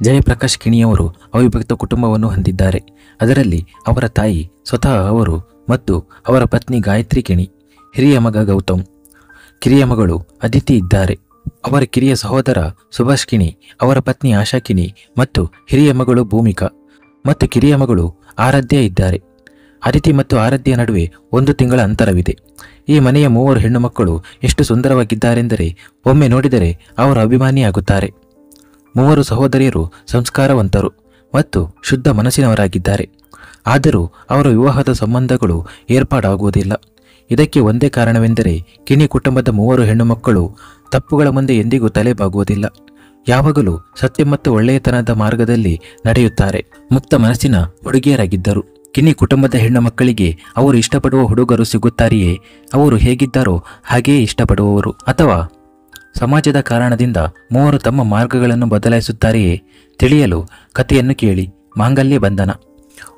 ಜಯಪ್ರಕಾಶ್ ಕಿಣಿಯವರು ಅವಿಭಕ್ತ ಕುಟುಂಬವನ್ನು ಹೊಂದಿದ್ದಾರೆ. ಅದರಲ್ಲಿ ಅವರ ತಾಯಿ ಸ್ವತಃ ಅವರು ಮತ್ತು ಅವರ ಪತ್ನಿ ಗಾಯತ್ರಿ ಕಿಣಿ, ಹಿರಿಯ ಮಗ ಗೌತಮ್, ಕಿರಿಯ ಮಗಳು ಅದಿತಿ ಇದ್ದಾರೆ. ಅವರ ಕಿರಿಯ ಸಹೋದರ ಸುಭಾಷ್ ಕಿಣಿ, ಅವರ ಪತ್ನಿ ಆಶಾ ಕಿಣಿ ಮತ್ತು ಹಿರಿಯ ಮಗಳು ಭೂಮಿಕಾ ಮತ್ತು ಕಿರಿಯ ಮಗಳು ಆರಾಧ್ಯ ಇದ್ದಾರೆ. ಅದಿತಿ ಮತ್ತು ಆರಾಧ್ಯ ನಡುವೆ 1 ತಿಂಗಳ ಅಂತರವಿದೆ. ಈ ಮನೆಯ 3 ಹೆಣ್ಣು ಮಕ್ಕಳು ಎಷ್ಟು ಸುಂದರವಾಗಿದ್ದಾರೆಂದರೆ ಒಮ್ಮೆ ನೋಡಿದರೆ ಅವರು ಅಭಿಮಾನಿಯಾಗುತ್ತಾರೆ. 3 ಸಹೋದರಿಯರು ಸಂಸ್ಕಾರವಂತರು ಮತ್ತು ಶುದ್ಧ ಮನಸ್ಸಿನವರಾಗಿದ್ದಾರೆ. ಆದರೂ ಅವರ ವಿವಾಹದ ಸಂಬಂಧಗಳು ಏರ್ಪಾಡಾಗುವುದಿಲ್ಲ. ಇದಕ್ಕೆ ಒಂದೇ ಕಾರಣವೆಂದರೆ ಕಿಣಿ ಕುಟುಂಬದ 3 ಹೆಣ್ಣು ಮಕ್ಕಳು ತಪ್ಪುಗಳ ಮುಂದೆ ಎಂದಿಗೂ ತಲೆ ಬಾಗುವುದಿಲ್ಲ. ಯಾವಾಗಲೂ ಸತ್ಯ ಮತ್ತು ಒಳ್ಳೆಯತನದ ಮಾರ್ಗದಲ್ಲಿ ನಡೆಯುತ್ತಾರೆ. ಮುಕ್ತ ಮನಸ್ಸಿನ ಹುಡುಗಿಯರಾಗಿದ್ದರು. ಕಿಣಿ ಕುಟುಂಬದ ಹೆಣ್ಣು ಮಕ್ಕಳಿಗೆ ಅವರು ಇಷ್ಟಪಡುವ ಹುಡುಗರು ಸಿಗುತ್ತಾರೆಯೇ, ಅವರು ಹೇಗಿದ್ದಾರೋ ಹಾಗೆಯೇ ಇಷ್ಟಪಡುವವರು, ಅಥವಾ ಸಮಾಜದ ಕಾರಣದಿಂದ 3 ತಮ್ಮ ಮಾರ್ಗಗಳನ್ನು ಬದಲಾಯಿಸುತ್ತಾರೆಯೇ? ತಿಳಿಯಲು ಕಥೆಯನ್ನು ಕೇಳಿ. ಮಾಂಗಲ್ಯ ಬಂಧನ.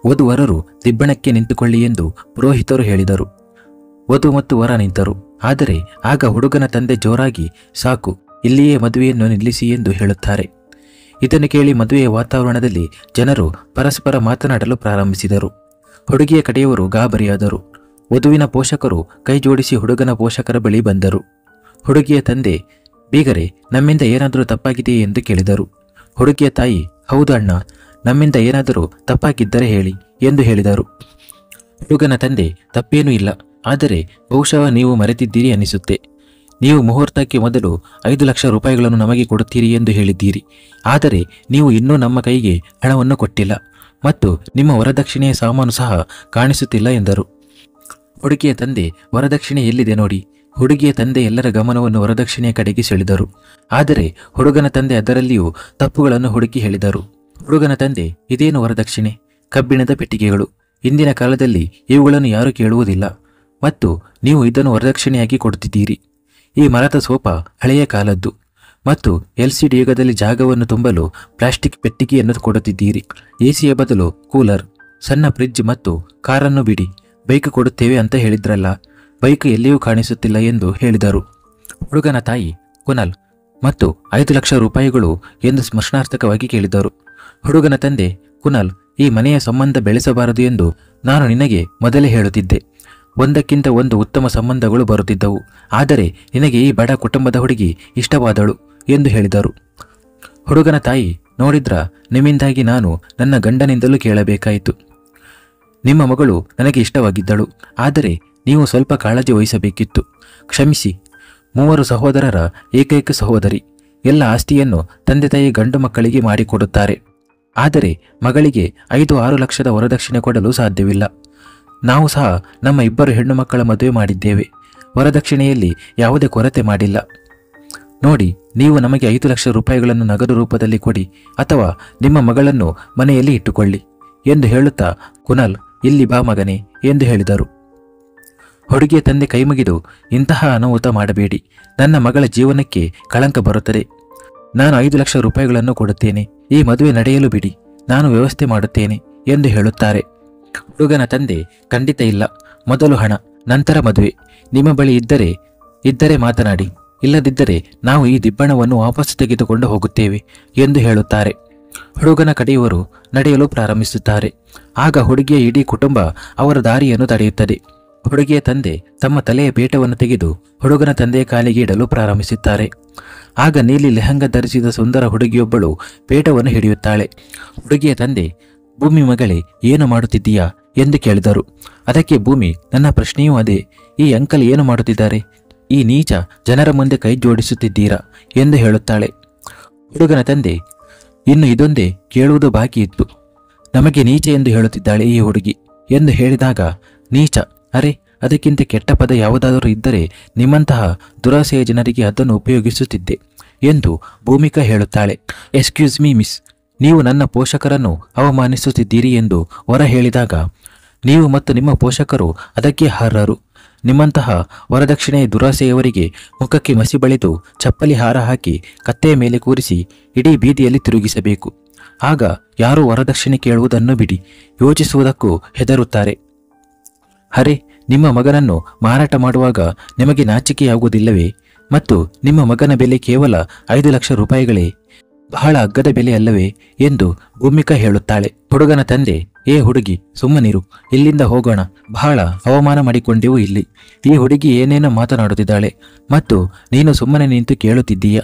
ವಧುವರರು ದಿಬ್ಬಣಕ್ಕೆ ನಿಂತುಕೊಳ್ಳಿ ಎಂದು ಪುರೋಹಿತರು ಹೇಳಿದರು. ವಧು ಮತ್ತು ವರ ನಿಂತರು. ಆದರೆ ಆಗ ಹುಡುಗನ ತಂದೆ ಜೋರಾಗಿ, ಸಾಕು, ಇಲ್ಲಿಯೇ ಮದುವೆಯನ್ನು ನಿಲ್ಲಿಸಿ ಎಂದು ಹೇಳುತ್ತಾರೆ. ಇದನ್ನು ಕೇಳಿ ಮದುವೆಯ ವಾತಾವರಣದಲ್ಲಿ ಜನರು ಪರಸ್ಪರ ಮಾತನಾಡಲು ಪ್ರಾರಂಭಿಸಿದರು. ಹುಡುಗಿಯ ಕಡೆಯವರು ಗಾಬರಿಯಾದರು. ವಧುವಿನ ಪೋಷಕರು ಕೈ ಜೋಡಿಸಿ ಹುಡುಗನ ಪೋಷಕರ ಬಳಿ ಬಂದರು. ಹುಡುಗಿಯ ತಂದೆ, ಬೀಗರೆ, ನಮ್ಮಿಂದ ಏನಾದರೂ ತಪ್ಪಾಗಿದೆಯೇ ಎಂದು ಕೇಳಿದರು. ಹುಡುಗಿಯ ತಾಯಿ, ಹೌದು ಅಣ್ಣ, ನಮ್ಮಿಂದ ಏನಾದರೂ ತಪ್ಪಾಗಿದ್ದರೆ ಹೇಳಿ ಎಂದು ಹೇಳಿದರು. ಹುಡುಗನ ತಂದೆ, ತಪ್ಪೇನೂ ಇಲ್ಲ, ಆದರೆ ಬಹುಶಃ ನೀವು ಮರೆತಿದ್ದೀರಿ ಅನಿಸುತ್ತೆ. ನೀವು ಮುಹೂರ್ತಕ್ಕೆ ಮೊದಲು 5 ಲಕ್ಷ ರೂಪಾಯಿಗಳನ್ನು ನಮಗೆ ಕೊಡುತ್ತೀರಿ ಎಂದು ಹೇಳಿದ್ದೀರಿ. ಆದರೆ ನೀವು ಇನ್ನೂ ನಮ್ಮ ಕೈಗೆ ಹಣವನ್ನು ಕೊಟ್ಟಿಲ್ಲ ಮತ್ತು ನಿಮ್ಮ ವರದಕ್ಷಿಣೆಯ ಸಾಮಾನು ಸಹ ಕಾಣಿಸುತ್ತಿಲ್ಲ ಎಂದರು. ಹುಡುಗಿಯ ತಂದೆ, ವರದಕ್ಷಿಣೆ ಎಲ್ಲಿದೆ ನೋಡಿ. ಹುಡುಗಿಯ ತಂದೆ ಎಲ್ಲರ ಗಮನವನ್ನು ವರದಕ್ಷಿಣೆಯ ಕಡೆಗೆ ಸೆಳೆದರು. ಆದರೆ ಹುಡುಗನ ತಂದೆ ಅದರಲ್ಲಿಯೂ ತಪ್ಪುಗಳನ್ನು ಹುಡುಕಿ ಹೇಳಿದರು. ಹುಡುಗನ ತಂದೆ, ಇದೇನು ವರದಕ್ಷಿಣೆ? ಕಬ್ಬಿಣದ ಪೆಟ್ಟಿಗೆಗಳು. ಇಂದಿನ ಕಾಲದಲ್ಲಿ ಇವುಗಳನ್ನು ಯಾರೂ ಕೇಳುವುದಿಲ್ಲ ಮತ್ತು ನೀವು ಇದನ್ನು ವರದಕ್ಷಿಣೆಯಾಗಿ ಕೊಡುತ್ತಿದ್ದೀರಿ. ಈ ಮರದ ಸೋಫಾ ಹಳೆಯ ಕಾಲದ್ದು ಮತ್ತು LCD ಯುಗದಲ್ಲಿ ಜಾಗವನ್ನು ತುಂಬಲು ಪ್ಲಾಸ್ಟಿಕ್ ಪೆಟ್ಟಿಗೆಯನ್ನು ಕೊಡುತ್ತಿದ್ದೀರಿ. ಎಸಿಯ ಬದಲು ಕೂಲರ್, ಸಣ್ಣ ಫ್ರಿಡ್ಜ್ ಮತ್ತು ಕಾರನ್ನು ಬಿಡಿ. ಬೈಕ್ ಕೊಡುತ್ತೇವೆ ಅಂತ ಹೇಳಿದ್ರಲ್ಲ, ಬೈಕ್ ಎಲ್ಲಿಯೂ ಕಾಣಿಸುತ್ತಿಲ್ಲ ಎಂದು ಹೇಳಿದರು. ಹುಡುಗನ ತಾಯಿ, ಕುನಾಲ್, ಮತ್ತು 5 ಲಕ್ಷ ರೂಪಾಯಿಗಳು ಎಂದು ಸ್ಮರಣಾರ್ಥಕವಾಗಿ ಕೇಳಿದರು. ಹುಡುಗನ ತಂದೆ, ಕುನಾಲ್, ಈ ಮನೆಯ ಸಂಬಂಧ ಬೆಳೆಸಬಾರದು ಎಂದು ನಾನು ನಿನಗೆ ಮೊದಲೇ ಹೇಳುತ್ತಿದ್ದೆ. ಒಂದಕ್ಕಿಂತ ಒಂದು ಉತ್ತಮ ಸಂಬಂಧಗಳು ಬರುತ್ತಿದ್ದವು. ಆದರೆ ನಿನಗೆ ಈ ಬಡ ಕುಟುಂಬದ ಹುಡುಗಿ ಇಷ್ಟವಾದಳು ಎಂದು ಹೇಳಿದರು. ಹುಡುಗನ ತಾಯಿ, ನೋಡಿದ್ರ, ನಿಮ್ಮಿಂದಾಗಿ ನಾನು ನನ್ನ ಗಂಡನಿಂದಲೂ ಕೇಳಬೇಕಾಯಿತು. ನಿಮ್ಮ ಮಗಳು ನನಗೆ ಇಷ್ಟವಾಗಿದ್ದಳು, ಆದರೆ ನೀವು ಸ್ವಲ್ಪ ಕಾಳಜಿ ವಹಿಸಬೇಕಿತ್ತು. ಕ್ಷಮಿಸಿ. 3 ಸಹೋದರರ ಏಕೈಕ ಸಹೋದರಿ. ಎಲ್ಲ ಆಸ್ತಿಯನ್ನು ತಂದೆ ತಾಯಿ ಗಂಡು ಮಕ್ಕಳಿಗೆ ಮಾಡಿಕೊಡುತ್ತಾರೆ. ಆದರೆ ಮಗಳಿಗೆ 5-6 ಲಕ್ಷದ ವರದಕ್ಷಿಣೆ ಕೊಡಲು ಸಾಧ್ಯವಿಲ್ಲ. ನಾವು ಸಹ ನಮ್ಮ 2 ಹೆಣ್ಣು ಮಕ್ಕಳ ಮದುವೆ ಮಾಡಿದ್ದೇವೆ. ವರದಕ್ಷಿಣೆಯಲ್ಲಿ ಯಾವುದೇ ಕೊರತೆ ಮಾಡಿಲ್ಲ. ನೋಡಿ, ನೀವು ನಮಗೆ 5 ಲಕ್ಷ ರೂಪಾಯಿಗಳನ್ನು ನಗದು ರೂಪದಲ್ಲಿ ಕೊಡಿ ಅಥವಾ ನಿಮ್ಮ ಮಗಳನ್ನು ಮನೆಯಲ್ಲಿ ಇಟ್ಟುಕೊಳ್ಳಿ ಎಂದು ಹೇಳುತ್ತಾ ಕುನಾಲ್, ಇಲ್ಲಿ ಬಾ ಮಗನೇ ಎಂದು ಹೇಳಿದರು. ಹುಡುಗಿಯ ತಂದೆ ಕೈಮುಗಿದು, ಇಂತಹ ಅನಾಹುತ ಮಾಡಬೇಡಿ. ನನ್ನ ಮಗಳ ಜೀವನಕ್ಕೆ ಕಳಂಕ ಬರುತ್ತದೆ. ನಾನು 5 ಲಕ್ಷ ರೂಪಾಯಿಗಳನ್ನು ಕೊಡುತ್ತೇನೆ. ಈ ಮದುವೆ ನಡೆಯಲು ಬಿಡಿ, ನಾನು ವ್ಯವಸ್ಥೆ ಮಾಡುತ್ತೇನೆ ಎಂದು ಹೇಳುತ್ತಾರೆ. ಹುಡುಗನ ತಂದೆ, ಖಂಡಿತ ಇಲ್ಲ, ಮೊದಲು ಹಣ, ನಂತರ ಮದುವೆ. ನಿಮ್ಮ ಬಳಿ ಇದ್ದರೆ ಮಾತನಾಡಿ, ಇಲ್ಲದಿದ್ದರೆ ನಾವು ಈ ದಿಬ್ಬಣವನ್ನು ವಾಪಸ್ ತೆಗೆದುಕೊಂಡು ಹೋಗುತ್ತೇವೆ ಎಂದು ಹೇಳುತ್ತಾರೆ. ಹುಡುಗನ ಕಡೆಯವರು ನಡೆಯಲು ಪ್ರಾರಂಭಿಸುತ್ತಾರೆ. ಆಗ ಹುಡುಗಿಯ ಇಡೀ ಕುಟುಂಬ ಅವರ ದಾರಿಯನ್ನು ತಡೆಯುತ್ತದೆ. ಹುಡುಗಿಯ ತಂದೆ ತಮ್ಮ ತಲೆಯ ಪೇಟವನ್ನು ತೆಗೆದು ಹುಡುಗನ ತಂದೆಯ ಕಾಲಿಗೆ ಇಡಲು ಪ್ರಾರಂಭಿಸುತ್ತಾರೆ. ಆಗ ನೀಲಿ ಲೆಹಂಗ ಧರಿಸಿದ ಸುಂದರ ಹುಡುಗಿಯೊಬ್ಬಳು ಪೇಟವನ್ನು ಹಿಡಿಯುತ್ತಾಳೆ. ಹುಡುಗಿಯ ತಂದೆ, ಭೂಮಿ ಮಗಳೇ, ಏನು ಮಾಡುತ್ತಿದ್ದೀಯಾ ಎಂದು ಕೇಳಿದರು. ಅದಕ್ಕೆ ಭೂಮಿ, ನನ್ನ ಪ್ರಶ್ನೆಯೂ ಅದೇ. ಈ ಅಂಕಲ್ ಏನು ಮಾಡುತ್ತಿದ್ದಾರೆ? ಈ ನೀಚ ಜನರ ಮುಂದೆ ಕೈ ಜೋಡಿಸುತ್ತಿದ್ದೀರಾ ಎಂದು ಹೇಳುತ್ತಾಳೆ. ಹುಡುಗನ ತಂದೆ, ಇನ್ನು ಇದೊಂದೇ ಕೇಳುವುದು ಬಾಕಿ ಇತ್ತು. ನಮಗೆ ನೀಚ ಎಂದು ಹೇಳುತ್ತಿದ್ದಾಳೆ ಈ ಹುಡುಗಿ ಎಂದು ಹೇಳಿದಾಗ, ನೀಚ, ಅರೆ, ಅದಕ್ಕಿಂತ ಕೆಟ್ಟ ಪದ ಯಾವುದಾದರೂ ಇದ್ದರೆ ನಿಮ್ಮಂತಹ ದುರಾಸೆಯ ಜನರಿಗೆ ಅದನ್ನು ಉಪಯೋಗಿಸುತ್ತಿದ್ದೆ ಎಂದು ಭೂಮಿಕಾ ಹೇಳುತ್ತಾಳೆ. ಎಕ್ಸ್ಕ್ಯೂಸ್ ಮೀ ಮಿಸ್, ನೀವು ನನ್ನ ಪೋಷಕರನ್ನು ಅವಮಾನಿಸುತ್ತಿದ್ದೀರಿ ಎಂದು ವರ ಹೇಳಿದಾಗ, ನೀವು ಮತ್ತು ನಿಮ್ಮ ಪೋಷಕರು ಅದಕ್ಕೆ ಅರ್ಹರು. ನಿಮ್ಮಂತಹ ವರದಕ್ಷಿಣೆಯ ದುರಾಸೆಯವರಿಗೆ ಮುಖಕ್ಕೆ ಮಸಿ ಬಳಿದು ಚಪ್ಪಲಿ ಹಾರ ಹಾಕಿ ಕತ್ತೆಯ ಮೇಲೆ ಕೂರಿಸಿ ಇಡೀ ಬೀದಿಯಲ್ಲಿ ತಿರುಗಿಸಬೇಕು. ಆಗ ಯಾರೂ ವರದಕ್ಷಿಣೆ ಕೇಳುವುದನ್ನು ಬಿಡಿ, ಯೋಚಿಸುವುದಕ್ಕೂ ಹೆದರುತ್ತಾರೆ. ಅರೆ, ನಿಮ್ಮ ಮಗನನ್ನು ಮಾರಾಟ ಮಾಡುವಾಗ ನಿಮಗೆ ನಾಚಿಕೆಯಾಗುವುದಿಲ್ಲವೇ? ಮತ್ತು ನಿಮ್ಮ ಮಗನ ಬೆಲೆ ಕೇವಲ 5 ಲಕ್ಷ ರೂಪಾಯಿಗಳೇ. ಬಹಳ ಅಗ್ಗದ ಬೆಲೆ ಅಲ್ಲವೇ ಎಂದು ಭೂಮಿಕಾ ಹೇಳುತ್ತಾಳೆ. ಹುಡುಗನ ತಂದೆ, ಏ ಹುಡುಗಿ, ಸುಮ್ಮನಿರು, ಇಲ್ಲಿಂದ ಹೋಗೋಣ. ಬಹಳ ಅವಮಾನ ಮಾಡಿಕೊಂಡೆವು ಇಲ್ಲಿ. ಈ ಹುಡುಗಿ ಏನೇನೋ ಮಾತನಾಡುತ್ತಿದ್ದಾಳೆ ಮತ್ತು ನೀನು ಸುಮ್ಮನೆ ನಿಂತು ಕೇಳುತ್ತಿದ್ದೀಯ.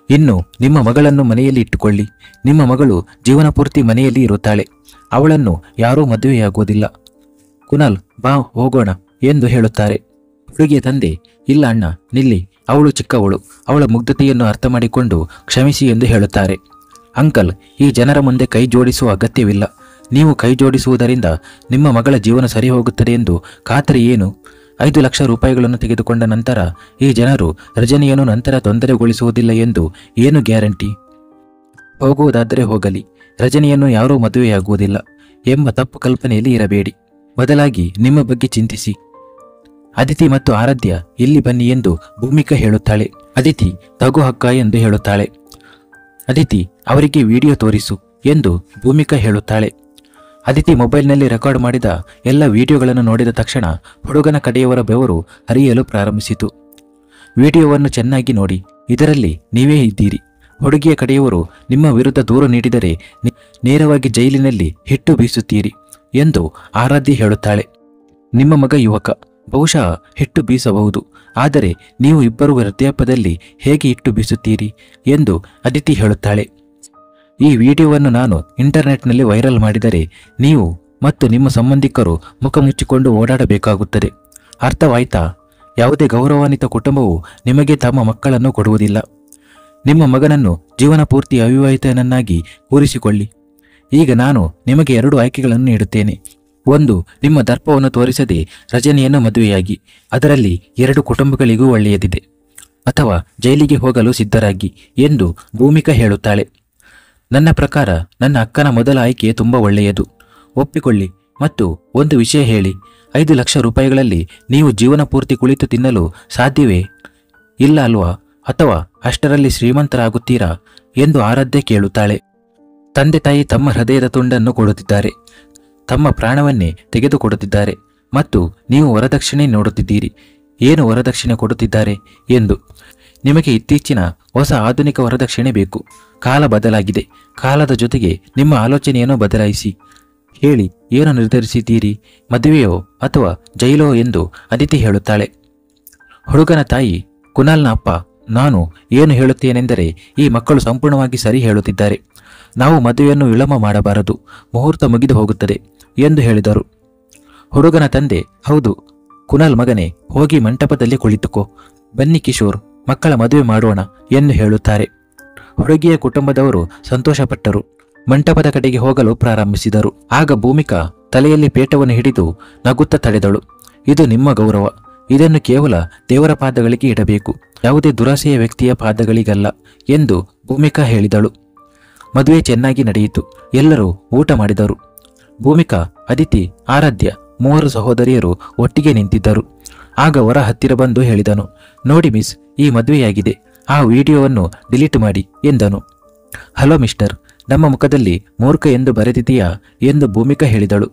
ಇನ್ನು ನಿಮ್ಮ ಮಗಳನ್ನು ಮನೆಯಲ್ಲಿ ಇಟ್ಟುಕೊಳ್ಳಿ. ನಿಮ್ಮ ಮಗಳು ಜೀವನ ಪೂರ್ತಿ ಮನೆಯಲ್ಲಿ ಇರುತ್ತಾಳೆ. ಅವಳನ್ನು ಯಾರೂ ಮದುವೆಯಾಗುವುದಿಲ್ಲ. ಕುನಾಲ್, ಬಾ ಹೋಗೋಣ ಎಂದು ಹೇಳುತ್ತಾರೆ. ಹುಡುಗಿಯ ತಂದೆ, ಇಲ್ಲ ಅಣ್ಣ, ನಿಲ್ಲಿ, ಅವಳು ಚಿಕ್ಕವಳು. ಅವಳ ಮುಗ್ಧತೆಯನ್ನು ಅರ್ಥ ಮಾಡಿಕೊಂಡು ಕ್ಷಮಿಸಿ ಎಂದು ಹೇಳುತ್ತಾರೆ. ಅಂಕಲ್, ಈ ಜನರ ಮುಂದೆ ಕೈ ಜೋಡಿಸುವ ಅಗತ್ಯವಿಲ್ಲ. ನೀವು ಕೈ ಜೋಡಿಸುವುದರಿಂದ ನಿಮ್ಮ ಮಗಳ ಜೀವನ ಸರಿ ಹೋಗುತ್ತದೆ ಎಂದು ಖಾತರಿ ಏನು? 5 ಲಕ್ಷ ರೂಪಾಯಿಗಳನ್ನು ತೆಗೆದುಕೊಂಡ ನಂತರ ಈ ಜನರು ರಜನಿಯನ್ನು ನಂತರ ತೊಂದರೆಗೊಳಿಸುವುದಿಲ್ಲ ಎಂದು ಏನು ಗ್ಯಾರಂಟಿ? ಹೋಗುವುದಾದರೆ ಹೋಗಲಿ, ರಜನಿಯನ್ನು ಯಾರೂ ಮದುವೆಯಾಗುವುದಿಲ್ಲ ಎಂಬ ತಪ್ಪು ಕಲ್ಪನೆಯಲ್ಲಿ ಇರಬೇಡಿ. ಬದಲಾಗಿ ನಿಮ್ಮ ಬಗ್ಗೆ ಚಿಂತಿಸಿ. ಅದಿತಿ ಮತ್ತು ಆರಾಧ್ಯ ಇಲ್ಲಿ ಬನ್ನಿ ಎಂದು ಭೂಮಿಕಾ ಹೇಳುತ್ತಾಳೆ. ಅದಿತಿ ತಗು ಅಕ್ಕ ಎಂದು ಹೇಳುತ್ತಾಳೆ. ಅದಿತಿ, ಅವರಿಗೆ ವಿಡಿಯೋ ತೋರಿಸು ಎಂದು ಭೂಮಿಕಾ ಹೇಳುತ್ತಾಳೆ. ಅದಿತಿ ಮೊಬೈಲ್ನಲ್ಲಿ ರೆಕಾರ್ಡ್ ಮಾಡಿದ ಎಲ್ಲ ವಿಡಿಯೋಗಳನ್ನು ನೋಡಿದ ತಕ್ಷಣ ಹುಡುಗನ ಕಡೆಯವರ ಬೆವರು ಹರಿಯಲು ಪ್ರಾರಂಭಿಸಿತು. ವಿಡಿಯೋವನ್ನು ಚೆನ್ನಾಗಿ ನೋಡಿ, ಇದರಲ್ಲಿ ನೀವೇ ಇದ್ದೀರಿ. ಹುಡುಗಿಯ ಕಡೆಯವರು ನಿಮ್ಮ ವಿರುದ್ಧ ದೂರು ನೀಡಿದರೆ ನೇರವಾಗಿ ಜೈಲಿನಲ್ಲಿ ಹಿಟ್ಟು ಬೀಸುತ್ತೀರಿ ಎಂದು ಆರಾಧ್ಯ ಹೇಳುತ್ತಾಳೆ. ನಿಮ್ಮ ಮಗ ಯುವಕ, ಬಹುಶಃ ಹಿಟ್ಟು ಬೀಸಬಹುದು, ಆದರೆ ನೀವು ಇಬ್ಬರು ವೃದ್ಧಾಪ್ಯದಲ್ಲಿ ಹೇಗೆ ಹಿಟ್ಟು ಬೀಸುತ್ತೀರಿ ಎಂದು ಅದಿತಿ ಹೇಳುತ್ತಾಳೆ. ಈ ವಿಡಿಯೋವನ್ನು ನಾನು ಇಂಟರ್ನೆಟ್ನಲ್ಲಿ ವೈರಲ್ ಮಾಡಿದರೆ ನೀವು ಮತ್ತು ನಿಮ್ಮ ಸಂಬಂಧಿಕರು ಮುಖ ಮುಚ್ಚಿಕೊಂಡು ಓಡಾಡಬೇಕಾಗುತ್ತದೆ. ಅರ್ಥವಾಯ್ತಾ? ಯಾವುದೇ ಗೌರವಾನ್ವಿತ ಕುಟುಂಬವು ನಿಮಗೆ ತಮ್ಮ ಮಕ್ಕಳನ್ನು ಕೊಡುವುದಿಲ್ಲ. ನಿಮ್ಮ ಮಗನನ್ನು ಜೀವನ ಪೂರ್ತಿ ಅವಿವಾಹಿತನನ್ನಾಗಿ ಕೂರಿಸಿಕೊಳ್ಳಿ. ಈಗ ನಾನು ನಿಮಗೆ 2 ಆಯ್ಕೆಗಳನ್ನು ನೀಡುತ್ತೇನೆ. 1, ನಿಮ್ಮ ದರ್ಪವನ್ನು ತೋರಿಸದೆ ರಜನಿಯನ್ನು ಮದುವೆಯಾಗಿ, ಅದರಲ್ಲಿ 2 ಕುಟುಂಬಗಳಿಗೂ ಒಳ್ಳೆಯದಿದೆ. ಅಥವಾ ಜೈಲಿಗೆ ಹೋಗಲು ಸಿದ್ಧರಾಗಿ ಎಂದು ಭೂಮಿಕಾ ಹೇಳುತ್ತಾಳೆ. ನನ್ನ ಪ್ರಕಾರ ನನ್ನ ಅಕ್ಕನ ಮೊದಲ ಆಯ್ಕೆ ತುಂಬ ಒಳ್ಳೆಯದು. ಒಪ್ಪಿಕೊಳ್ಳಿ ಮತ್ತು ಒಂದು ವಿಷಯ ಹೇಳಿ, 5 ಲಕ್ಷ ರೂಪಾಯಿಗಳಲ್ಲಿ ನೀವು ಜೀವನ ಪೂರ್ತಿ ಕುಳಿತು ತಿನ್ನಲು ಸಾಧ್ಯವೇ? ಇಲ್ಲ ಅಲ್ವಾ? ಅಥವಾ ಅಷ್ಟರಲ್ಲಿ ಶ್ರೀಮಂತರಾಗುತ್ತೀರಾ ಎಂದು ಆರಾಧ್ಯ ಕೇಳುತ್ತಾಳೆ. ತಂದೆ ತಾಯಿ ತಮ್ಮ ಹೃದಯದ ತುಂಡನ್ನು ಕೊಡುತ್ತಿದ್ದಾರೆ, ತಮ್ಮ ಪ್ರಾಣವನ್ನೇ ತೆಗೆದುಕೊಡುತ್ತಿದ್ದಾರೆ ಮತ್ತು ನೀವು ವರದಕ್ಷಿಣೆ ನೋಡುತ್ತಿದ್ದೀರಿ. ಏನು ವರದಕ್ಷಿಣೆ ಕೊಡುತ್ತಿದ್ದಾರೆ ಎಂದು. ನಿಮಗೆ ಇತ್ತೀಚಿನ ಹೊಸ ಆಧುನಿಕ ವರದಕ್ಷಿಣೆ ಬೇಕು. ಕಾಲ ಬದಲಾಗಿದೆ. ಕಾಲದ ಜೊತೆಗೆ ನಿಮ್ಮ ಆಲೋಚನೆಯನ್ನು ಬದಲಾಯಿಸಿ. ಹೇಳಿ, ಏನು ನಿರ್ಧರಿಸಿದ್ದೀರಿ? ಮದುವೆಯೋ ಅಥವಾ ಜೈಲೋ ಎಂದು ಅದಿತಿ ಹೇಳುತ್ತಾಳೆ. ಹುಡುಗನ ತಾಯಿ, ಕುನಾಲ್ನ ಅಪ್ಪ, ನಾನು ಏನು ಹೇಳುತ್ತೇನೆಂದರೆ ಈ ಮಕ್ಕಳು ಸಂಪೂರ್ಣವಾಗಿ ಸರಿ ಹೇಳುತ್ತಿದ್ದಾರೆ. ನಾವು ಮದುವೆಯನ್ನು ವಿಳಂಬ ಮಾಡಬಾರದು, ಮುಹೂರ್ತ ಮುಗಿದು ಹೋಗುತ್ತದೆ ಎಂದು ಹೇಳಿದರು. ಹುಡುಗನ ತಂದೆ, ಹೌದು ಕುನಾಲ್ ಮಗನೇ, ಹೋಗಿ ಮಂಟಪದಲ್ಲಿ ಕುಳಿತುಕೋ. ಬನ್ನಿ ಕಿಶೋರ್, ಮಕ್ಕಳ ಮದುವೆ ಮಾಡೋಣ ಎಂದು ಹೇಳುತ್ತಾರೆ. ಹುಡುಗಿಯ ಕುಟುಂಬದವರು ಸಂತೋಷಪಟ್ಟರು. ಮಂಟಪದ ಕಡೆಗೆ ಹೋಗಲು ಪ್ರಾರಂಭಿಸಿದರು. ಆಗ ಭೂಮಿಕಾ ತಲೆಯಲ್ಲಿ ಪೇಟವನ್ನು ಹಿಡಿದು ನಗುತ್ತಾ ತಡೆದಳು. ಇದು ನಿಮ್ಮ ಗೌರವ. ಇದನ್ನು ಕೇವಲ ದೇವರ ಪಾದಗಳಿಗೆ ಇಡಬೇಕು, ಯಾವುದೇ ದುರಾಸೆಯ ವ್ಯಕ್ತಿಯ ಪಾದಗಳಿಗಲ್ಲ ಎಂದು ಭೂಮಿಕಾ ಹೇಳಿದಳು. ಮದುವೆ ಚೆನ್ನಾಗಿ ನಡೆಯಿತು. ಎಲ್ಲರೂ ಊಟ ಮಾಡಿದರು. ಭೂಮಿಕಾ, ಅದಿತಿ, ಆರಾಧ್ಯ 3 ಸಹೋದರಿಯರು ಒಟ್ಟಿಗೆ ನಿಂತಿದ್ದರು. ಆಗ ವರ ಹತ್ತಿರ ಬಂದು ಹೇಳಿದನು, ನೋಡಿ ಮಿಸ್, ಈ ಮದುವೆಯಾಗಿದೆ. ಆ ವಿಡಿಯೋವನ್ನು ಡಿಲೀಟ್ ಮಾಡಿ ಎಂದನು. ಹಲೋ ಮಿಸ್ಟರ್, ನಮ್ಮ ಮುಖದಲ್ಲಿ ಮೂರ್ಖ ಎಂದು ಬರೆದಿದೆಯಾ ಎಂದು ಭೂಮಿಕಾ ಹೇಳಿದಳು.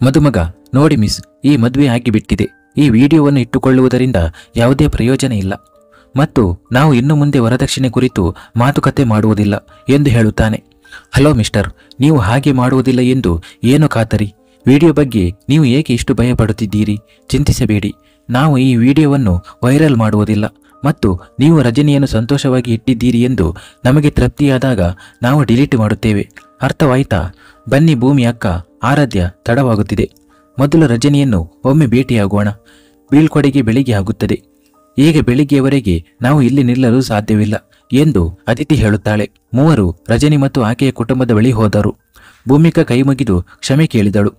ಮದುಮಗ, ನೋಡಿ ಮಿಸ್, ಈ ಮದುವೆ ಆಗಿಬಿಟ್ಟಿದೆ. ಈ ವಿಡಿಯೋವನ್ನು ಇಟ್ಟುಕೊಳ್ಳುವುದರಿಂದ ಯಾವುದೇ ಪ್ರಯೋಜನ ಇಲ್ಲ ಮತ್ತು ನಾವು ಇನ್ನು ಮುಂದೆ ವರದಕ್ಷಿಣೆ ಕುರಿತು ಮಾತುಕತೆ ಮಾಡುವುದಿಲ್ಲ ಎಂದು ಹೇಳುತ್ತಾನೆ. ಹಲೋ ಮಿಸ್ಟರ್, ನೀವು ಹಾಗೆ ಮಾಡುವುದಿಲ್ಲ ಎಂದು ಏನು ಖಾತರಿ? ವಿಡಿಯೋ ಬಗ್ಗೆ ನೀವು ಏಕೆ ಇಷ್ಟು ಭಯಪಡುತ್ತಿದ್ದೀರಿ? ಚಿಂತಿಸಬೇಡಿ, ನಾವು ಈ ವಿಡಿಯೋವನ್ನು ವೈರಲ್ ಮಾಡುವುದಿಲ್ಲ ಮತ್ತು ನೀವು ರಜನಿಯನ್ನು ಸಂತೋಷವಾಗಿ ಇಟ್ಟಿದ್ದೀರಿ ಎಂದು ನಮಗೆ ತೃಪ್ತಿಯಾದಾಗ ನಾವು ಡಿಲೀಟ್ ಮಾಡುತ್ತೇವೆ. ಅರ್ಥವಾಯ್ತಾ? ಬನ್ನಿ ಭೂಮಿ ಅಕ್ಕ, ಆರಾಧ್ಯ, ತಡವಾಗುತ್ತಿದೆ. ಮೊದಲು ರಜನಿಯನ್ನು ಒಮ್ಮೆ ಭೇಟಿಯಾಗೋಣ. ಬೀಳ್ಕೊಡೆಗೆ ಬೆಳಿಗ್ಗೆ ಆಗುತ್ತದೆ. ಈಗ ಬೆಳಿಗ್ಗೆಯವರೆಗೆ ನಾವು ಇಲ್ಲಿ ನಿಲ್ಲಲು ಸಾಧ್ಯವಿಲ್ಲ ಎಂದು ಅದಿತಿ ಹೇಳುತ್ತಾಳೆ. 3 ರಜನಿ ಮತ್ತು ಆಕೆಯ ಕುಟುಂಬದ ಬಳಿ ಹೋದರು. ಭೂಮಿಕಾ ಕೈ ಮುಗಿದು ಕ್ಷಮೆ ಕೇಳಿದಳು.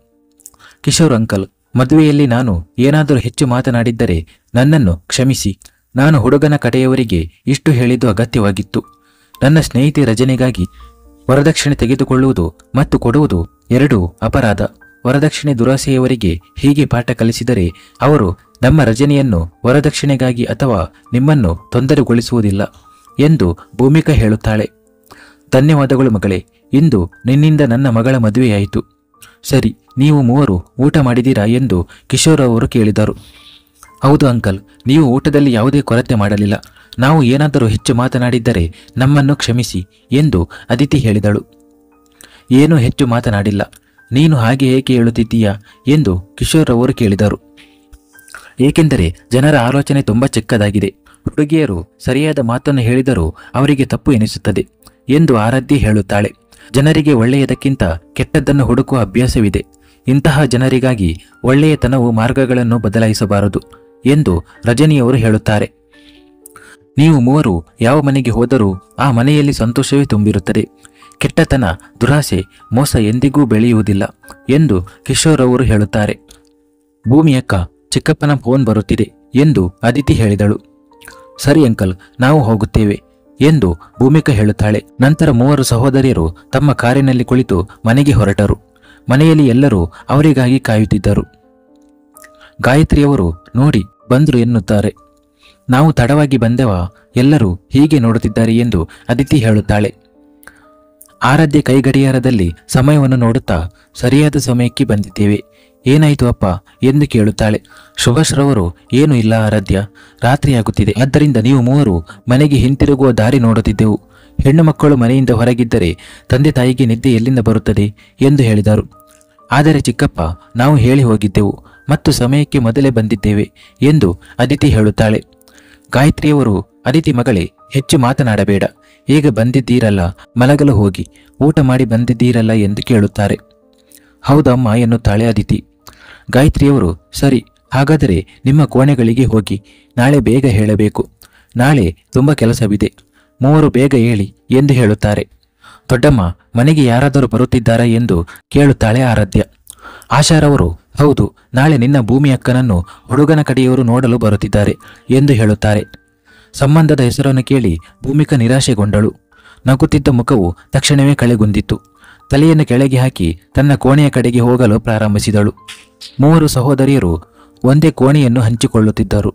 ಕಿಶೋರ್ ಅಂಕಲ್, ಮದುವೆಯಲ್ಲಿ ನಾನು ಏನಾದರೂ ಹೆಚ್ಚು ಮಾತನಾಡಿದ್ದರೆ ನನ್ನನ್ನು ಕ್ಷಮಿಸಿ. ನಾನು ಹುಡುಗನ ಕಡೆಯವರಿಗೆ ಇಷ್ಟು ಹೇಳಿದ್ದು ಅಗತ್ಯವಾಗಿತ್ತು. ನನ್ನ ಸ್ನೇಹಿತೆ ರಜನಿಗಾಗಿ ವರದಕ್ಷಿಣೆ ತೆಗೆದುಕೊಳ್ಳುವುದು ಮತ್ತು ಕೊಡುವುದು 2 ಅಪರಾಧ. ವರದಕ್ಷಿಣೆ ದುರಾಸೆಯವರಿಗೆ ಹೀಗೆ ಪಾಠ ಕಲಿಸಿದರೆ ಅವರು ನಮ್ಮ ರಜನಿಯನ್ನು ವರದಕ್ಷಿಣೆಗಾಗಿ ಅಥವಾ ನಿಮ್ಮನ್ನು ತೊಂದರೆಗೊಳಿಸುವುದಿಲ್ಲ ಎಂದು ಭೂಮಿಕಾ ಹೇಳುತ್ತಾಳೆ. ಧನ್ಯವಾದಗಳು ಮಗಳೇ, ಇಂದು ನಿನ್ನಿಂದ ನನ್ನ ಮಗಳ ಮದುವೆಯಾಯಿತು. ಸರಿ, ನೀವು 3 ಊಟ ಮಾಡಿದ್ದೀರಾ ಎಂದು ಕಿಶೋರ್ ಅವರು ಕೇಳಿದರು. ಹೌದು ಅಂಕಲ್, ನೀವು ಊಟದಲ್ಲಿ ಯಾವುದೇ ಕೊರತೆ ಮಾಡಲಿಲ್ಲ. ನಾವು ಏನಾದರೂ ಹೆಚ್ಚು ಮಾತನಾಡಿದ್ದರೆ ನಮ್ಮನ್ನು ಕ್ಷಮಿಸಿ ಎಂದು ಅದಿತಿ ಹೇಳಿದಳು. ಏನೂ ಹೆಚ್ಚು ಮಾತನಾಡಿಲ್ಲ. ನೀನು ಹಾಗೆ ಏಕೆ ಹೇಳುತ್ತಿದ್ದೀಯಾ ಎಂದು ಕಿಶೋರ್ ಅವರು ಕೇಳಿದರು. ಏಕೆಂದರೆ ಜನರ ಆಲೋಚನೆ ತುಂಬ ಚಿಕ್ಕದಾಗಿದೆ. ಹುಡುಗಿಯರು ಸರಿಯಾದ ಮಾತನ್ನು ಹೇಳಿದರೂ ಅವರಿಗೆ ತಪ್ಪು ಎನಿಸುತ್ತದೆ ಎಂದು ಆರಾಧ್ಯ ಹೇಳುತ್ತಾಳೆ. ಜನರಿಗೆ ಒಳ್ಳೆಯದಕ್ಕಿಂತ ಕೆಟ್ಟದ್ದನ್ನು ಹುಡುಕುವ ಅಭ್ಯಾಸವಿದೆ. ಇಂತಹ ಜನರಿಗಾಗಿ ಒಳ್ಳೆಯತನವು ಮಾರ್ಗಗಳನ್ನು ಬದಲಾಯಿಸಬಾರದು ಎಂದು ರಜನಿಯವರು ಹೇಳುತ್ತಾರೆ. ನೀವು ಮೂವರು ಯಾವ ಮನೆಗೆ ಹೋದರೂ ಆ ಮನೆಯಲ್ಲಿ ಸಂತೋಷವೇ ತುಂಬಿರುತ್ತದೆ. ಕೆಟ್ಟತನ, ದುರಾಸೆ, ಮೋಸ ಎಂದಿಗೂ ಬೆಳೆಯುವುದಿಲ್ಲ ಎಂದು ಕಿಶೋರ್ ಅವರು ಹೇಳುತ್ತಾರೆ. ಭೂಮಿಯಕ್ಕ, ಚಿಕ್ಕಪ್ಪನ ಫೋನ್ ಬರುತ್ತಿದೆ ಎಂದು ಅದಿತಿ ಹೇಳಿದಳು. ಸರಿ ಅಂಕಲ್, ನಾವು ಹೋಗುತ್ತೇವೆ ಎಂದು ಭೂಮಿಕಾ ಹೇಳುತ್ತಾಳೆ. ನಂತರ ಮೂವರು ಸಹೋದರಿಯರು ತಮ್ಮ ಕಾರಿನಲ್ಲಿ ಕುಳಿತು ಮನೆಗೆ ಹೊರಟರು. ಮನೆಯಲ್ಲಿ ಎಲ್ಲರೂ ಅವರಿಗಾಗಿ ಕಾಯುತ್ತಿದ್ದರು. ಗಾಯತ್ರಿಯವರು ನೋಡಿ ಬಂದ್ರು ಎನ್ನುತ್ತಾರೆ. ನಾವು ತಡವಾಗಿ ಬಂದೆವಾ, ಎಲ್ಲರೂ ಹೀಗೆ ನೋಡುತ್ತಿದ್ದಾರೆ ಎಂದು ಅದಿತಿ ಹೇಳುತ್ತಾಳೆ. ಆರಾಧ್ಯ ಕೈಗಡಿಯಾರದಲ್ಲಿ ಸಮಯವನ್ನು ನೋಡುತ್ತಾ ಸರಿಯಾದ ಸಮಯಕ್ಕೆ ಬಂದಿದ್ದೇವೆ. ಏನಾಯಿತು ಅಪ್ಪ ಎಂದು ಕೇಳುತ್ತಾಳೆ. ಸುಭಾಷ್ರವರು, ಏನೂ ಇಲ್ಲ ಆರಾಧ್ಯ, ರಾತ್ರಿಯಾಗುತ್ತಿದೆ, ಆದ್ದರಿಂದ ನೀವು ಮೂವರು ಮನೆಗೆ ಹಿಂತಿರುಗುವ ದಾರಿ ನೋಡುತ್ತಿದ್ದೆವು. ಹೆಣ್ಣು ಮಕ್ಕಳು ಮನೆಯಿಂದ ಹೊರಗಿದ್ದರೆ ತಂದೆ ತಾಯಿಗೆ ನಿದ್ದೆ ಎಲ್ಲಿಂದ ಬರುತ್ತದೆ ಎಂದು ಹೇಳಿದರು. ಆದರೆ ಚಿಕ್ಕಪ್ಪ, ನಾವು ಹೇಳಿ ಹೋಗಿದ್ದೆವು ಮತ್ತು ಸಮಯಕ್ಕೆ ಮೊದಲೇ ಬಂದಿದ್ದೇವೆ ಎಂದು ಅದಿತಿ ಹೇಳುತ್ತಾಳೆ. ಗಾಯತ್ರಿಯವರು, ಅದಿತಿ ಮಗಳೇ, ಹೆಚ್ಚು ಮಾತನಾಡಬೇಡ, ಈಗ ಬಂದಿದ್ದೀರಲ್ಲ, ಮಲಗಲು ಹೋಗಿ, ಊಟ ಮಾಡಿ ಬಂದಿದ್ದೀರಲ್ಲ ಎಂದು ಕೇಳುತ್ತಾರೆ. ಹೌದಮ್ಮ ಎನ್ನುತ್ತಾಳೆ ಅದಿತಿ. ಗಾಯತ್ರಿಯವರು, ಸರಿ, ಹಾಗಾದರೆ ನಿಮ್ಮ ಕೋಣೆಗಳಿಗೆ ಹೋಗಿ, ನಾಳೆ ಬೇಗ ಹೇಳಬೇಕು. ನಾಳೆ ತುಂಬ ಕೆಲಸವಿದೆ, ಮೂವರು ಬೇಗ ಹೇಳಿ ಎಂದು ಹೇಳುತ್ತಾರೆ. ದೊಡ್ಡಮ್ಮ, ಮನೆಗೆ ಯಾರಾದರೂ ಬರುತ್ತಿದ್ದಾರಾ ಎಂದು ಕೇಳುತ್ತಾಳೆ ಆರಾಧ್ಯ. ಆಶಾರವರು, ಹೌದು, ನಾಳೆ ನಿನ್ನ ಭೂಮಿ ಅಕ್ಕನನ್ನು ಹುಡುಗನ ಕಡೆಯವರು ನೋಡಲು ಬರುತ್ತಿದ್ದಾರೆ ಎಂದು ಹೇಳುತ್ತಾರೆ. ಸಂಬಂಧದ ಹೆಸರನ್ನು ಕೇಳಿ ಭೂಮಿಕಾ ನಿರಾಶೆಗೊಂಡಳು. ನಗುತ್ತಿದ್ದ ಮುಖವು ತಕ್ಷಣವೇ ಕಳೆಗುಂದಿತ್ತು. ತಲೆಯನ್ನು ಕೆಳಗೆ ಹಾಕಿ ತನ್ನ ಕೋಣೆಯ ಕಡೆಗೆ ಹೋಗಲು ಪ್ರಾರಂಭಿಸಿದಳು. ಮೂವರು ಸಹೋದರಿಯರು ಒಂದೇ ಕೋಣೆಯನ್ನು ಹಂಚಿಕೊಳ್ಳುತ್ತಿದ್ದರು.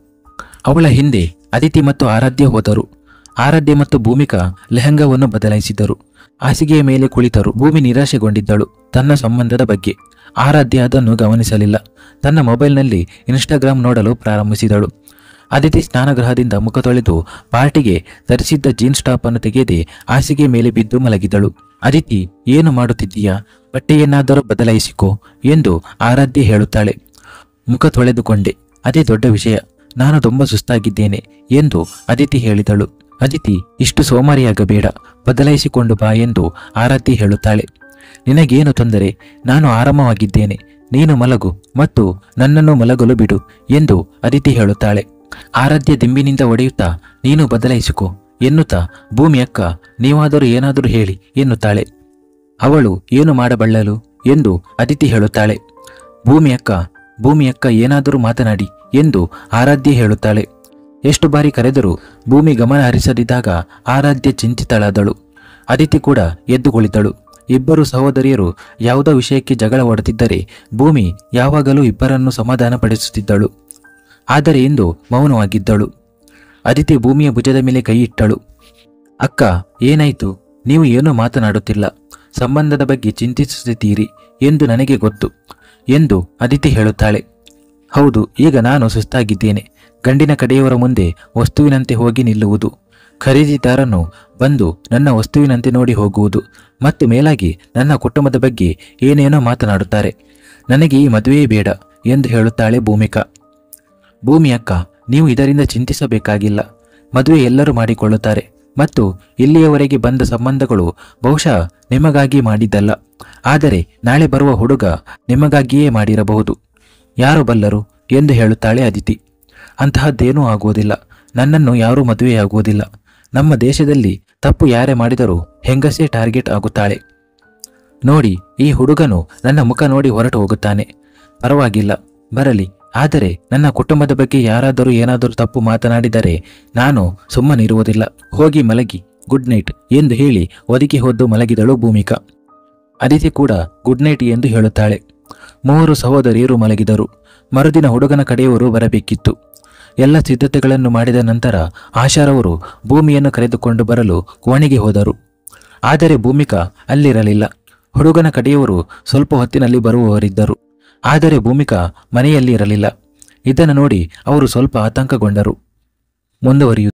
ಅವಳ ಹಿಂದೆ ಅದಿತಿ ಮತ್ತು ಆರಾಧ್ಯ ಹೋದರು. ಆರಾಧ್ಯ ಮತ್ತು ಭೂಮಿಕಾ ಲೆಹಂಗಾವನ್ನು ಬದಲಾಯಿಸಿದರು. ಹಾಸಿಗೆಯ ಮೇಲೆ ಕುಳಿತರು. ಭೂಮಿ ನಿರಾಶೆಗೊಂಡಿದ್ದಳು ತನ್ನ ಸಂಬಂಧದ ಬಗ್ಗೆ. ಆರಾಧ್ಯ ಅದನ್ನು ಗಮನಿಸಲಿಲ್ಲ. ತನ್ನ ಮೊಬೈಲ್ನಲ್ಲಿ ಇನ್ಸ್ಟಾಗ್ರಾಮ್ ನೋಡಲು ಪ್ರಾರಂಭಿಸಿದಳು. ಅದಿತಿ ಸ್ನಾನಗೃಹದಿಂದ ಮುಖ ತೊಳೆದು ಪಾರ್ಟಿಗೆ ಧರಿಸಿದ್ದ ಜೀನ್ಸ್ ಟಾಪ್ ಅನ್ನು ತೆಗೆದೇ ಹಾಸಿಗೆ ಮೇಲೆ ಬಿದ್ದು ಮಲಗಿದಳು. ಅದಿತಿ, ಏನು ಮಾಡುತ್ತಿದ್ದೀಯಾ? ಬಟ್ಟೆಯನ್ನಾದರೂ ಬದಲಾಯಿಸಿಕೋ ಎಂದು ಆರಾಧ್ಯ ಹೇಳುತ್ತಾಳೆ. ಮುಖ ತೊಳೆದುಕೊಂಡೆ, ಅದೇ ದೊಡ್ಡ ವಿಷಯ. ನಾನು ತುಂಬ ಸುಸ್ತಾಗಿದ್ದೇನೆ ಎಂದು ಅದಿತಿ ಹೇಳಿದಳು. ಅದಿತಿ, ಇಷ್ಟು ಸೋಮಾರಿಯಾಗಬೇಡ, ಬದಲಾಯಿಸಿಕೊಂಡು ಬಾ ಎಂದು ಆರಾಧ್ಯ ಹೇಳುತ್ತಾಳೆ. ನಿನಗೇನು ತೊಂದರೆ? ನಾನು ಆರಾಮವಾಗಿದ್ದೇನೆ, ನೀನು ಮಲಗು ಮತ್ತು ನನ್ನನ್ನು ಮಲಗಲು ಬಿಡು ಎಂದು ಅದಿತಿ ಹೇಳುತ್ತಾಳೆ. ಆರಾಧ್ಯ ದಿಂಬಿನಿಂದ ಒಡೆಯುತ್ತಾ, ನೀನು ಬದಲಾಯಿಸಿಕೋ ಎನ್ನುತ್ತಾ, ಭೂಮಿ ಅಕ್ಕ, ನೀವಾದರೂ ಏನಾದರೂ ಹೇಳಿ ಎನ್ನುತ್ತಾಳೆ. ಅವಳು ಏನು ಮಾಡಬಲ್ಲಳು ಎಂದು ಅದಿತಿ ಹೇಳುತ್ತಾಳೆ. ಭೂಮಿ ಅಕ್ಕ ಏನಾದರೂ ಮಾತನಾಡಿ ಎಂದು ಆರಾಧ್ಯ ಹೇಳುತ್ತಾಳೆ. ಎಷ್ಟು ಬಾರಿ ಕರೆದರೂ ಭೂಮಿ ಗಮನ ಹರಿಸದಿದ್ದಾಗ ಆರಾಧ್ಯ ಚಿಂತಿತಳಾದಳು. ಅದಿತಿ ಕೂಡ ಎದ್ದು ಕುಳಿತಳು. ಇಬ್ಬರು ಸಹೋದರಿಯರು ಯಾವುದೋ ವಿಷಯಕ್ಕೆ ಜಗಳ ಹೊಡೆದಿದ್ದರೆ ಭೂಮಿ ಯಾವಾಗಲೂ ಇಬ್ಬರನ್ನು ಸಮಾಧಾನಪಡಿಸುತ್ತಿದ್ದಳು. ಆದರೆ ಇಂದು ಮೌನವಾಗಿದ್ದಳು. ಅದಿತಿ ಭೂಮಿಯ ಭುಜದ ಮೇಲೆ ಕೈ ಇಟ್ಟಳು. ಅಕ್ಕ, ಏನಾಯಿತು? ನೀವು ಏನೂ ಮಾತನಾಡುತ್ತಿಲ್ಲ. ಸಂಬಂಧದ ಬಗ್ಗೆ ಚಿಂತಿಸುತ್ತಿದ್ದೀರಿ ಎಂದು ನನಗೆ ಗೊತ್ತು ಎಂದು ಅದಿತಿ ಹೇಳುತ್ತಾಳೆ. ಹೌದು, ಈಗ ನಾನು ಸುಸ್ತಾಗಿದ್ದೇನೆ. ಗಂಡಿನ ಕಡೆಯವರ ಮುಂದೆ ವಸ್ತುವಿನಂತೆ ಹೋಗಿ ನಿಲ್ಲುವುದು, ಖರೀದಿದಾರನು ಬಂದು ನನ್ನ ವಸ್ತುವಿನಂತೆ ನೋಡಿ ಹೋಗುವುದು ಮತ್ತು ಮೇಲಾಗಿ ನನ್ನ ಕುಟುಂಬದ ಬಗ್ಗೆ ಏನೇನೋ ಮಾತನಾಡುತ್ತಾರೆ. ನನಗೆ ಈ ಮದುವೆಯೇ ಬೇಡ ಎಂದು ಹೇಳುತ್ತಾಳೆ ಭೂಮಿಕಾ. ಭೂಮಿ ಅಕ್ಕ, ನೀವು ಇದರಿಂದ ಚಿಂತಿಸಬೇಕಾಗಿಲ್ಲ. ಮದುವೆ ಎಲ್ಲರೂ ಮಾಡಿಕೊಳ್ಳುತ್ತಾರೆ ಮತ್ತು ಇಲ್ಲಿಯವರೆಗೆ ಬಂದ ಸಂಬಂಧಗಳು ಬಹುಶಃ ನಿಮಗಾಗಿ ಮಾಡಿದ್ದಲ್ಲ. ಆದರೆ ನಾಳೆ ಬರುವ ಹುಡುಗ ನಿಮಗಾಗಿಯೇ ಮಾಡಿರಬಹುದು. ಯಾರು ಬಲ್ಲರು ಎಂದು ಹೇಳುತ್ತಾಳೆ ಅದಿತಿ. ಅಂತಹದ್ದೇನೂ ಆಗುವುದಿಲ್ಲ. ನನ್ನನ್ನು ಯಾರೂ ಮದುವೆಯಾಗುವುದಿಲ್ಲ. ನಮ್ಮ ದೇಶದಲ್ಲಿ ತಪ್ಪು ಯಾರೇ ಮಾಡಿದರೂ ಹೆಂಗಸೇ ಟಾರ್ಗೆಟ್ ಆಗುತ್ತಾಳೆ. ನೋಡಿ, ಈ ಹುಡುಗನು ನನ್ನ ಮುಖ ನೋಡಿ ಹೊರಟು ಹೋಗುತ್ತಾನೆ. ಪರವಾಗಿಲ್ಲ, ಬರಲಿ. ಆದರೆ ನನ್ನ ಕುಟುಂಬದ ಬಗ್ಗೆ ಯಾರಾದರೂ ಏನಾದರೂ ತಪ್ಪು ಮಾತನಾಡಿದರೆ ನಾನು ಸುಮ್ಮನಿರುವುದಿಲ್ಲ. ಹೋಗಿ ಮಲಗಿ, ಗುಡ್ ನೈಟ್ ಎಂದು ಹೇಳಿ ಒದಗಿ ಹೊದ್ದು ಮಲಗಿದಳು ಭೂಮಿಕಾ. ಅದಿತಿ ಕೂಡ ಗುಡ್ ನೈಟ್ ಎಂದು ಹೇಳುತ್ತಾಳೆ. ಮೂವರು ಸಹೋದರಿಯರು ಮಲಗಿದರು. ಮರುದಿನ ಹುಡುಗನ ಕಡೆಯವರು ಬರಬೇಕಿತ್ತು. ಎಲ್ಲ ಸಿದ್ಧತೆಗಳನ್ನು ಮಾಡಿದ ನಂತರ ಆಶಾರವರು ಭೂಮಿಯನ್ನು ಕರೆದುಕೊಂಡು ಬರಲು ಕೋಣೆಗೆ ಹೋದರು. ಆದರೆ ಭೂಮಿಕಾ ಅಲ್ಲಿರಲಿಲ್ಲ. ಹುಡುಗನ ಕಡೆಯವರು ಸ್ವಲ್ಪ ಹೊತ್ತಿನಲ್ಲಿ ಬರುವವರಿದ್ದರು. ಆದರೆ ಭೂಮಿಕಾ ಮನೆಯಲ್ಲಿ ಇರಲಿಲ್ಲ. ಇದನ್ನು ನೋಡಿ ಅವರು ಸ್ವಲ್ಪ ಆತಂಕಗೊಂಡರು. ಮುಂದುವರಿಯುತ್ತದೆ.